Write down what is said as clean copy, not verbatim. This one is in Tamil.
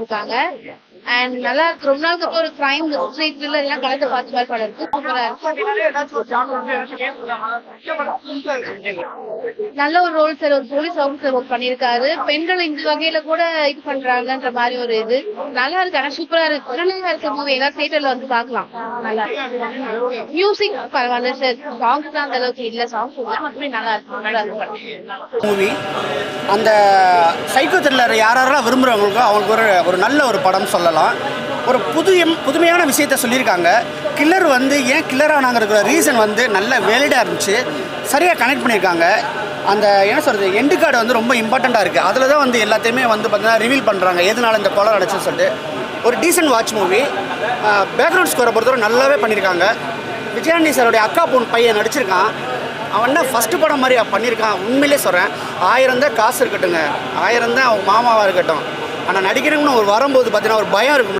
நடிச்சிருக்காங்க. அண்ட் நல்லா ரொம்ப நாளுக்கு அப்புறம் ஒரு கிரைம் மிஸ்ட்ரி த்ரில்லர் எல்லாம் கலந்து பார்த்து மாதிரி படம் இருக்கு. சூப்பரா இருக்கு. நல்ல ஒரு ரோல் சார், ஒரு போலீஸ் ஆஃபீஸர் ஒர்க் பண்ணியிருக்காரு. பெண்கள் இந்த வகையில கூட இது பண்றாங்கன்ற மாதிரி ஒரு இது நல்லா இருக்கு. ஆனா சூப்பரா இருக்கு. த்ரில்லிங்கா இருக்க மூவி எல்லாம் தியேட்டர்ல வந்து பார்க்கலாம். நல்லா இருக்கு. மியூசிக் பரவாயில்ல சார், சாங்ஸ் தான் அந்த அளவுக்கு இல்ல, சாங்ஸ் இல்ல, மற்றபடி நல்லா இருக்கு. நல்லா இருக்கு மூவி. அந்த சைக்கோ த்ரில்லர் யாரெல்லாம் விரும்புகிறவங்களுக்கோ அவங்களுக்கு ஒரு நல்ல ஒரு படம் சொல்லலாம். ஒரு புதுமையான விஷயத்த சொல்லியிருக்காங்க. கில்லர் வந்து ஏன் கில்லர் ஆனாங்கிற ரீசன் வந்து நல்ல வேலிடாக இருந்துச்சு, சரியாக கனெக்ட் பண்ணியிருக்காங்க. அந்த என்ன சொல்கிறது, எண்டு கார்டு வந்து ரொம்ப இம்பார்ட்டண்ட்டாக இருக்குது. அதில் தான் வந்து எல்லாத்தையுமே வந்து பார்த்தீங்கன்னா ரிவீல் பண்ணுறாங்க எதனால இந்த கொலை நடச்சுன்னு சொல்லிட்டு. ஒரு டீசன்ட் வாட்ச் மூவி. பேக்ரவுண்ட் ஸ்கோரை பொறுத்தவரை நல்லாவே பண்ணியிருக்காங்க. விஜயாண்டி சாரோடைய அக்கா பொண்ணு பையன் நடிச்சிருக்கான். அவன் தான் ஃபஸ்ட்டு படம் மாதிரி பண்ணியிருக்கான். உண்மையிலே சொல்கிறேன், 1000 தான் காசு இருக்கட்டுங்க, 1000 தான் அவங்க மாமாவாக இருக்கட்டும், ஆனால் நடிக்கிறவங்கன்னு ஒரு வரும்போது பார்த்தீங்கன்னா ஒரு பயம் இருக்கும்.